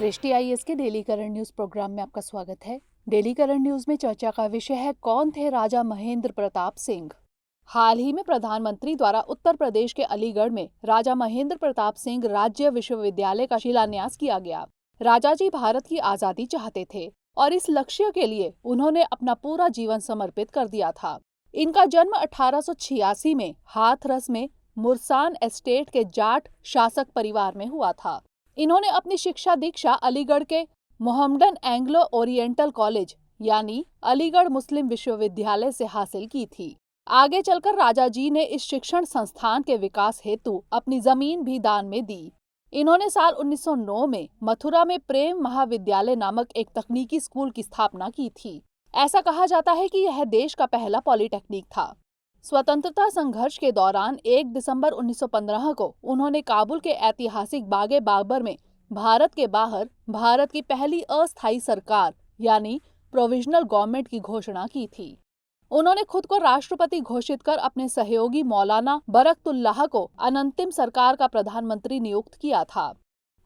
दृष्टि आईएएस के daily current news programme में आपका स्वागत है। डेली करंट न्यूज में चर्चा का विषय है, कौन थे राजा महेंद्र प्रताप सिंह। हाल ही में प्रधानमंत्री द्वारा उत्तर प्रदेश के अलीगढ़ में राजा महेंद्र प्रताप सिंह राज्य विश्वविद्यालय का शिलान्यास किया गया। राजा जी भारत की आजादी चाहते थे और इस लक्ष्य के लिए उन्होंने अपना पूरा जीवन समर्पित कर दिया था। इनका जन्म 1886 में हाथरस में मुरसान एस्टेट के जाट शासक परिवार में हुआ था। इन्होंने अपनी शिक्षा दीक्षा अलीगढ़ के मोहम्मडन एंग्लो ओरिएंटल कॉलेज यानी अलीगढ़ मुस्लिम विश्वविद्यालय से हासिल की थी। आगे चलकर राजा जी ने इस शिक्षण संस्थान के विकास हेतु अपनी जमीन भी दान में दी। इन्होंने साल 1909 में मथुरा में प्रेम महाविद्यालय नामक एक तकनीकी स्कूल की स्थापना की थी। ऐसा कहा जाता है कि यह देश का पहला पॉलिटेक्निक था। स्वतंत्रता संघर्ष के दौरान 1 दिसंबर 1915 को उन्होंने काबुल के ऐतिहासिक बागे बाबर में भारत के बाहर भारत की पहली अस्थायी सरकार यानी प्रोविजनल गवर्नमेंट की घोषणा की थी। उन्होंने खुद को राष्ट्रपति घोषित कर अपने सहयोगी मौलाना बरकतुल्लाह को अनंतिम सरकार का प्रधानमंत्री नियुक्त किया था।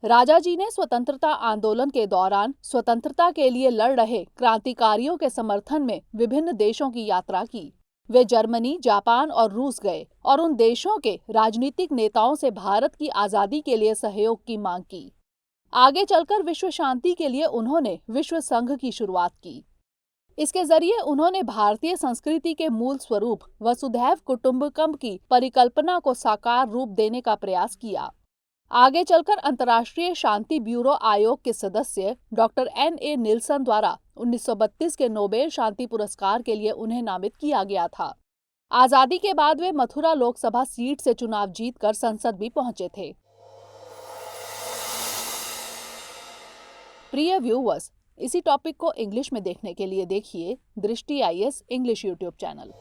राजा जी ने स्वतंत्रता आंदोलन के दौरान स्वतंत्रता के लिए लड़ रहे क्रांतिकारियों के समर्थन में विभिन्न देशों की यात्रा की। वे जर्मनी, जापान और रूस गए और उन देशों के राजनीतिक नेताओं से भारत की आजादी के लिए सहयोग की मांग की। आगे चलकर विश्व शांति के लिए उन्होंने विश्व संघ की शुरुआत की। इसके जरिए उन्होंने भारतीय संस्कृति के मूल स्वरूप वसुधैव कुटुंबकम की परिकल्पना को साकार रूप देने का प्रयास किया। आगे चलकर अंतर्राष्ट्रीय शांति ब्यूरो आयोग के सदस्य डॉक्टर N.A. निल्सन द्वारा 1932 के नोबेल शांति पुरस्कार के लिए उन्हें नामित किया गया था। आजादी के बाद वे मथुरा लोकसभा सीट से चुनाव जीतकर संसद भी पहुंचे थे। प्रिय व्यूअर्स, इसी टॉपिक को इंग्लिश में देखने के लिए देखिए दृष्टि आईएएस इंग्लिश यूट्यूब चैनल।